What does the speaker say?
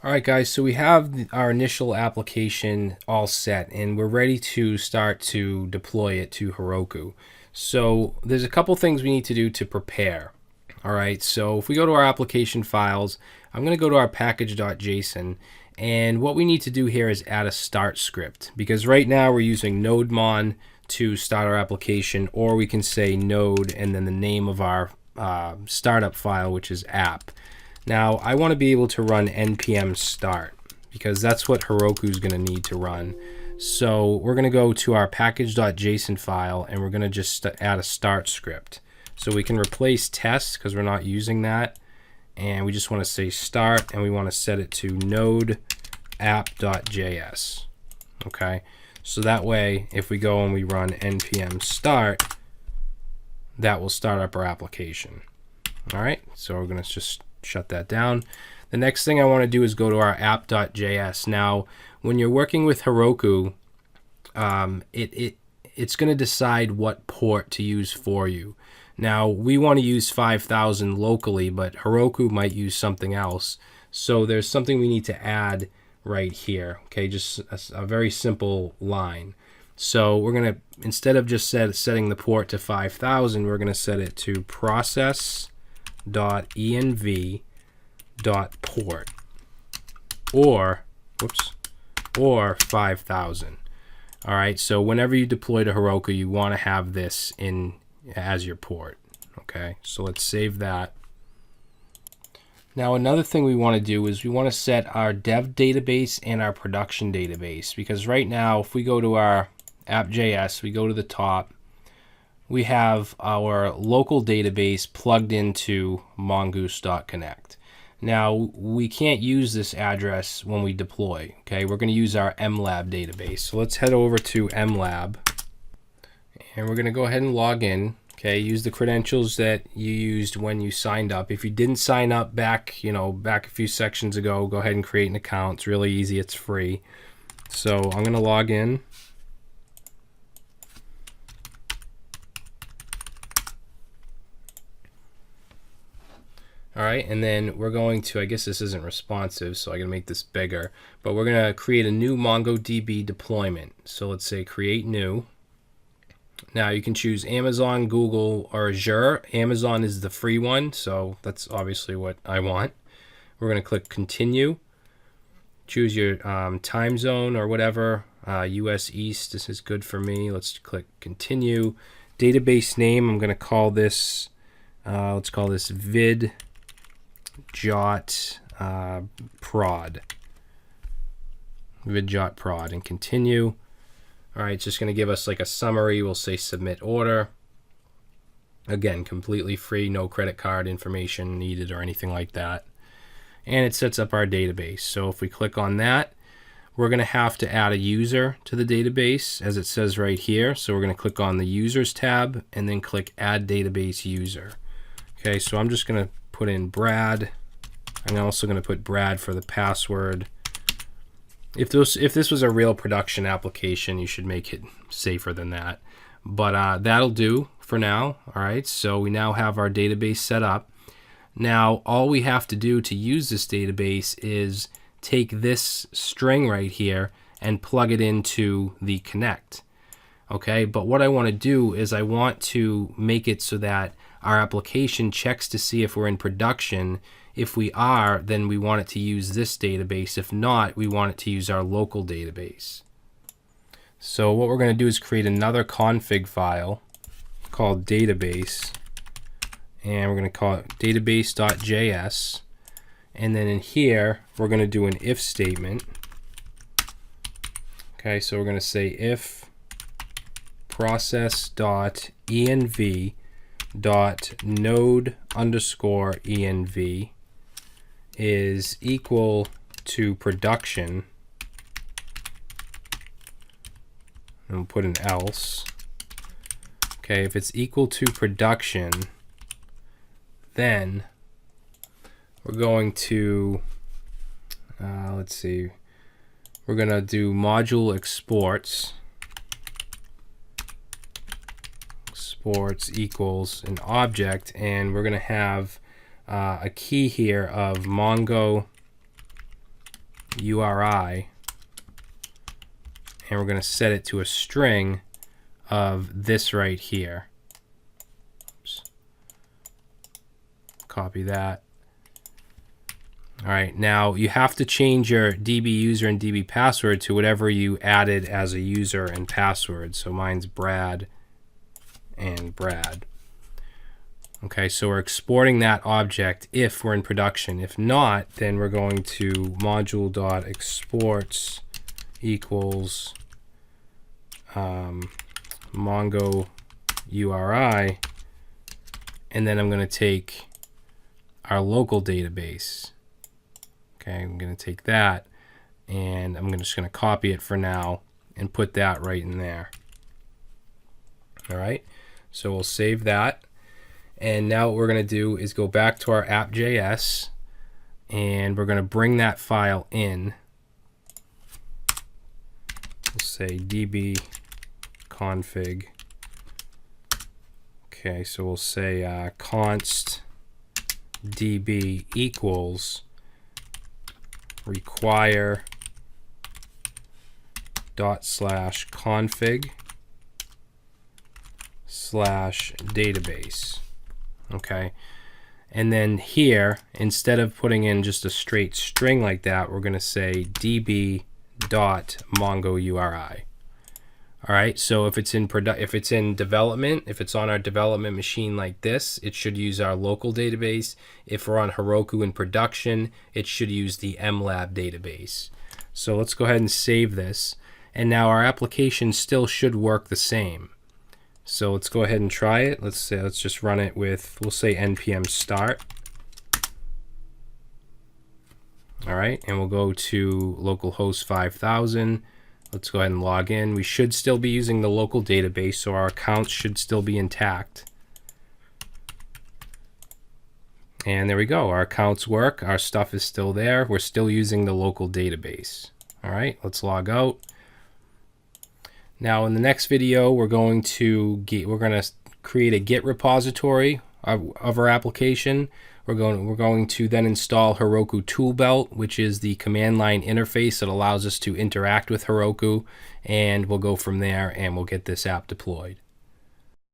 All right, guys, so we have our initial application all set and we're ready to start to deploy it to Heroku. So there's a couple things we need to do to prepare. All right, so if we go to our application files, I'm going to go to our package.json, and what we need to do here is add a start script, because right now we're using nodemon to start our application, or we can say node and then the name of our startup file, which is app. Now I want to be able to run npm start because that's what Heroku is going to need to run. So we're going to go to our package.json file and we're going to just add a start script. So we can replace test because we're not using that. And we just want to say start and we want to set it to node app.js. Okay. So that way, if we go and we run npm start, that will start up our application. All right. So we're going to just shut that down. The next thing I want to do is go to our app.js. Now, when you're working with Heroku, it's going to decide what port to use for you. Now, we want to use 5000 locally, but Heroku might use something else. So there's something we need to add right here. Okay, just a very simple line. So we're going to, instead of just setting the port to 5000, we're going to set it to process.env.port or 5000. All right, so whenever you deploy to Heroku, you want to have this in as your port. Okay, so let's save that. Now another thing we want to do is we want to set our dev database and our production database, because right now if we go to our app.js, we go to the top, we have our local database plugged into mongoose.connect. Now we can't use this address when we deploy. Okay, we're going to use our mlab database. So let's head over to mlab and we're going to go ahead and log in. Okay, use the credentials that you used when you signed up. If you didn't sign up back a few sections ago, go ahead and create an account. It's really easy, it's free. So I'm going to log in. All right, and then we're going to, I guess this isn't responsive, so I'm going to make this bigger, but we're going to create a new MongoDB deployment. So let's say create new. Now you can choose Amazon, Google, or Azure. Amazon is the free one, so that's obviously what I want. We're going to click continue. Choose your time zone or whatever. US East, this is good for me. Let's click continue. Database name, I'm going to call this, let's call this vidjot prod. Vidjot prod, and continue. All right, it's just going to give us like a summary. We'll say submit order. Again, completely free, no credit card information needed or anything like that. And it sets up our database. So if we click on that, we're going to have to add a user to the database, as it says right here. So we're going to click on the users tab and then click add database user. Okay, so I'm just going to put in Brad. I'm also going to put Brad for the password. If this was a real production application, you should make it safer than that. But that'll do for now. All right, so we now have our database set up. Now all we have to do to use this database is take this string right here and plug it into the connect. Okay, but what I want to do is I want to make it so that our application checks to see if we're in production. If we are, then we want it to use this database. If not, we want it to use our local database. So what we're going to do is create another config file called database, and we're going to call it database.js. And then in here, we're going to do an if statement. Okay, so we're going to say if process.env.node_env is equal to production, and we'll put an else. Okay, if it's equal to production, then we're going to, let's see, we're going to do module exports equals an object, and we're going to have a key here of Mongo URI, and we're going to set it to a string of this right here. Oops. Copy that. All right, now you have to change your DB user and DB password to whatever you added as a user and password. So mine's Brad and Brad. Okay, so we're exporting that object if we're in production. If not, then we're going to module.exports equals Mongo URI, and then I'm going to take our local database. Okay, I'm going to take that, and I'm just going to copy it for now and put that right in there. All right, so we'll save that. And now what we're going to do is go back to our app.js, and we're going to bring that file in. We'll say db config. Okay, so we'll say const db equals require ./config /database. Okay, and then here, instead of putting in just a straight string like that, we're going to say db.mongoURI. All right, so if it's in development, if it's on our development machine like this, it should use our local database. If we're on Heroku in production, it should use the MLab database. So let's go ahead and save this, and now our application still should work the same. So let's go ahead and try it. Let's just run it with, we'll say npm start. All right, and we'll go to localhost 5000. Let's go ahead and log in. We should still be using the local database, so our accounts should still be intact. And there we go. Our accounts work. Our stuff is still there. We're still using the local database. All right, let's log out. Now in the next video, we're going to create a Git repository of our application. We're going to then install Heroku Toolbelt, which is the command line interface that allows us to interact with Heroku, and we'll go from there and we'll get this app deployed.